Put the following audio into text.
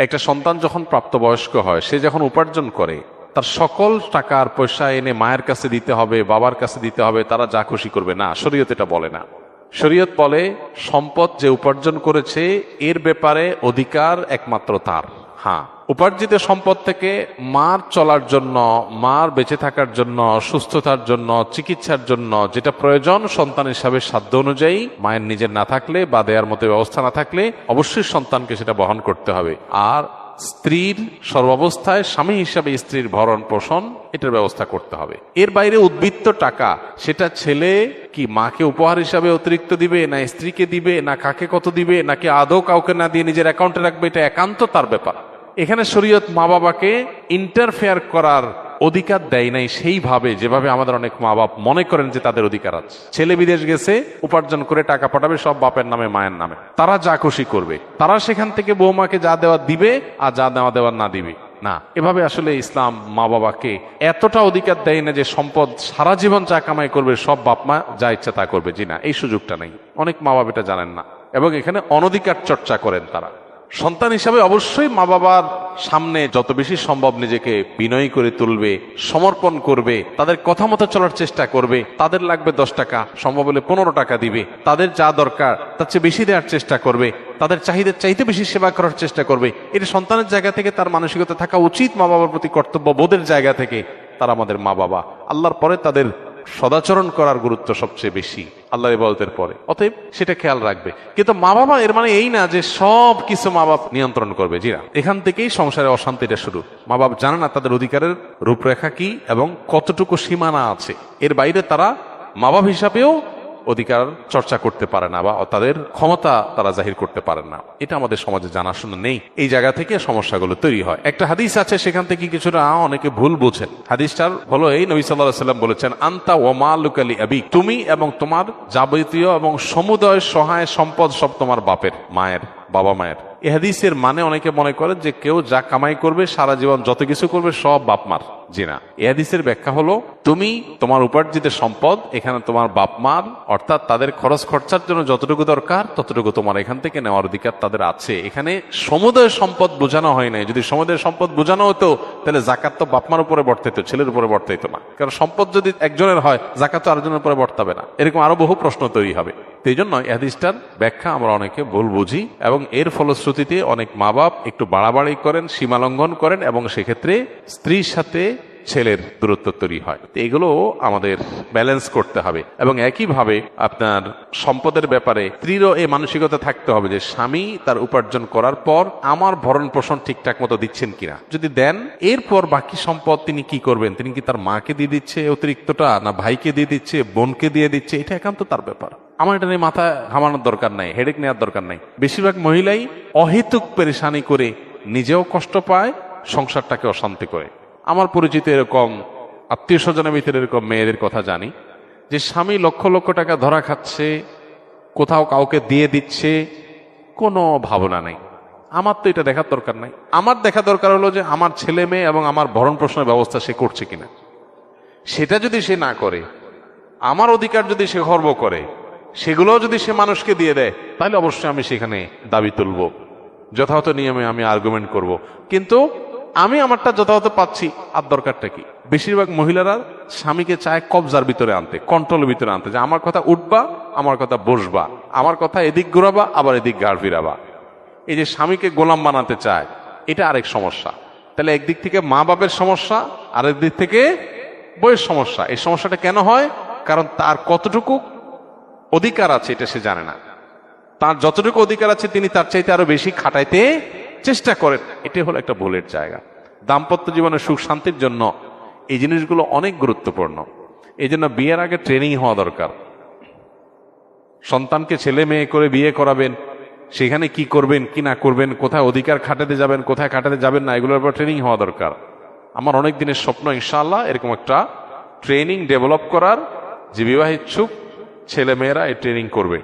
একটা সন্তান যখন প্রাপ্তবয়স্ক হয়, সে যখন উপার্জন করে, তার সকল টাকা আর পয়সা এনে মায়ের কাছে দিতে হবে, বাবার কাছে দিতে হবে, তারা যা খুশি করবে না। শরীয়ত এটা বলে না। শরীয়ত বলে সম্পদ যে উপার্জন করেছে এর ব্যাপারে অধিকার একমাত্র তার। হ্যাঁ, উপার্জিত সম্পদ থেকে মার চলার জন্য, মার বেঁচে থাকার জন্য, সুস্থতার জন্য, চিকিৎসার জন্য যেটা প্রয়োজন সন্তান হিসাবে সাধ্য অনুযায়ী, মায়ের নিজের না থাকলে বা দেওয়ার মতো ব্যবস্থা না থাকলে অবশ্যই সন্তানকে সেটা বহন করতে হবে। আর স্ত্রীর সর্বাবস্থায় স্বামী হিসাবে স্ত্রীর ভরণ পোষণ এটার ব্যবস্থা করতে হবে। এর বাইরে উদ্বৃত্ত টাকা সেটা ছেলে কি মাকে উপহার হিসাবে অতিরিক্ত দিবে, না স্ত্রীকে দিবে, না কাকে কত দিবে, নাকি আদৌ কাউকে না দিয়ে নিজের অ্যাকাউন্টে রাখবে, এটা একান্ত তার ব্যাপার। এখানে শরীয়ত মা বাবাকে ইন্টারফেয়ার করার অধিকার দেয় নাই সেইভাবে যেভাবে আমাদের অনেক মা বাপ মনে করেন যে তাদের অধিকার আছে। ছেলে বিদেশ গেছে, উপার্জন করে টাকা পাঠাবে সব বাপের নামে মায়ের নামে, তারা যা খুশি করবে, তারা সেখান থেকে বৌমাকে যা দেওয়া দিবে আর যা দেওয়া দেওয়ার না দিবে না। এভাবে আসলে ইসলাম মা বাবাকে এতটা অধিকার দেয় না যে সম্পদ সারা জীবন যা কামাই করবে সব বাপ মা যা ইচ্ছা তা করবে। জি না, এই সুযোগটা নেই। অনেক মা বাবা এটা জানেন না এবং এখানে অনধিকার চর্চা করেন তারা। সন্তান হিসাবে অবশ্যই মা বাবার সামনে যত বেশি সম্ভব নিজেকে বিনয়ী করে তুলবে, সমর্পণ করবে, তাদের কথা মতো চলার চেষ্টা করবে। তাদের লাগবে 10 টাকা, সম্ভব হলে 15 টাকা দিবে। তাদের যা দরকার তার চেয়ে বেশি দেওয়ার চেষ্টা করবে, তাদের চাহিদার চাইতে বেশি সেবা করার চেষ্টা করবে। এটা সন্তানের জায়গা থেকে তার মানসিকতা থাকা উচিত। মা বাবার প্রতি কর্তব্য বোধের জায়গা থেকে তারা আমাদের মা বাবা। আল্লাহর পরে তাদের সদাচরণ করার গুরুত্ব সবচেয়ে বেশি আল্লাহর ইবাদতের পরে, অতএব সেটা খেয়াল রাখবে। কিন্তু মা বাবা এর মানে এই না যে সব কিছু মা বাপ নিয়ন্ত্রণ করবে। জি না, এখান থেকেই সংসারে অশান্তিটা শুরু। মা বাপ জানে না তাদের অধিকারের রূপরেখা কি এবং কতটুকু সীমানা আছে। এর বাইরে তারা মা বাপ হিসাবেও অধিকার চর্চা করতে পারে না বা তাদের ক্ষমতা তারা জাহির করতে পারে না। এটা আমাদের সমাজে জানাশোনা নেই। এই জায়গা থেকে সমস্যাগুলো তৈরি হয়। একটা হাদিস আছে, সেখান থেকে কিছুটা অনেকে ভুল বুঝেন। হাদিসটার হলো এই, নবী সাল্লাল্লাহু আলাইহি ওয়াসাল্লাম বলেছেন, আনতা ওয়া মালুকা লি আবিক, তুমি এবং তোমার যাবতীয় এবং সমুদয় সহায় সম্পদ সব তোমার বাপের, মায়ের, বাবা মায়ের। এই হাদিসের মানে অনেকে মনে করে যে কেউ যা কামাই করবে সারা জীবন যত কিছু করবে সব বাপ মার। জি না, এই হাদিসের ব্যাখ্যা হলো তুমি তোমার উপার্জিত সম্পদ এখানে তোমার বাপ মার, অর্থাৎ তাদের খরচ খরচার জন্য যতটুকু দরকার ততটুকু তোমার এখান থেকে নেওয়ার অধিকার তাদের আছে। এখানে সমুদয় সম্পদ বোঝানো হয় নাই। যদি সমুদয় সম্পদ বোঝানো হতো তাহলে জাকাত তো বাপ মার উপরে বর্তাইতো, ছেলের উপরে বর্তাইতো না। কারণ সম্পদ যদি একজনের হয় জাকাত তো আরেকজনের উপরে বর্তাবে না। এরকম আরো বহু প্রশ্ন তৈরি হবে। এই জন্য এই হাদিসটার ব্যাখ্যা আমরা অনেকে ভুল বুঝি এবং এর ফলশ্রুতিতে অনেক মা বাপ একটু বাড়াবাড়ি করেন, সীমা লঙ্ঘন করেন এবং সেক্ষেত্রে স্ত্রীর সাথে ছেলের দূরত্ব তৈরি হয়। এগুলো আমাদের ব্যালেন্স করতে হবে এবং একইভাবে আপনার সম্পদের ব্যাপারে স্ত্রীরও এই মানসিকতা থাকতে হবে যে স্বামী তার উপার্জন করার পর আমার ভরণ পোষণ ঠিকঠাক মতো দিচ্ছেন কিনা। যদি দেন, এরপর বাকি সম্পদ তিনি কি করবেন? তিনি কি তার মাকে দিয়ে দিচ্ছে অতিরিক্তটা, না ভাইকে দিয়ে দিচ্ছে, বোনকে দিয়ে দিচ্ছে? এটা একান্ত তার ব্যাপার। আমার এটা নিয়ে মাথা ঘামানোর দরকার নাই, হেডেক নেওয়ার দরকার নাই। বেশিরভাগ মহিলাই অহেতুক পেরেশানি করে নিজেও কষ্ট পায়, সংসারটাকে অশান্তি করে। আমার পরিচিত এরকম আত্মীয় স্বজনের ভিতরে এরকম মেয়েদের কথা জানি যে স্বামী লক্ষ লক্ষ টাকা ধরা খাচ্ছে, কোথাও কাউকে দিয়ে দিচ্ছে, কোনো ভাবনা নেই। আমার তো এটা দেখার দরকার নাই। আমার দেখা দরকার হলো যে আমার ছেলে মেয়ে এবং আমার ভরণ পোষণের ব্যবস্থা সে করছে কিনা। সেটা যদি সে না করে, আমার অধিকার যদি সে খর্ব করে, সেগুলো যদি সে মানুষকে দিয়ে দেয়, তাহলে অবশ্যই আমি সেখানে দাবি তুলব, যথাযথ নিয়মে আমি আর্গুমেন্ট করব। কিন্তু আমি আমারটা যথাযথ পাচ্ছি, আর দরকারটা কি? বেশিরভাগ মহিলারা স্বামীকে চায় কবজার ভিতরে আনতে, কন্ট্রোলের ভিতরে আনতে, যে আমার কথা উঠবা, আমার কথা বসবা, আমার কথা এদিক ঘুরাবা, আবার এদিক গাড় ফিরাবা। এই যে স্বামীকে গোলাম বানাতে চায়, এটা আরেক সমস্যা। তাহলে একদিক থেকে মা বাপের সমস্যা, আরেক দিক থেকে বইয়ের সমস্যা। এই সমস্যাটা কেন হয়? কারণ তার কতটুকু অধিকার আছে এটা সে জানে না। তার যতটুকু অধিকার আছে তিনি তার চাইতে আরো বেশি খাটাইতে চেষ্টা করেন। এটাই হলো একটা ভুলের জায়গা। দাম্পত্য জীবনের সুখ শান্তির জন্য এই জিনিসগুলো অনেক গুরুত্বপূর্ণ। এই জন্য বিয়ের আগে ট্রেনিং হওয়া দরকার। সন্তানকে ছেলে মেয়ে করে বিয়ে করাবেন, সেখানে কি করবেন কি না করবেন, কোথায় অধিকার খাটাতে যাবেন, কোথায় খাটাতে যাবেন না, এগুলোর উপর ট্রেনিং হওয়া দরকার। আমার অনেক দিনের স্বপ্ন ইনশাআল্লাহ এরকম একটা ট্রেনিং ডেভেলপ করার, যে বিবাহ ইচ্ছুক ছেলে মেয়েরা এই ট্রেনিং করবে।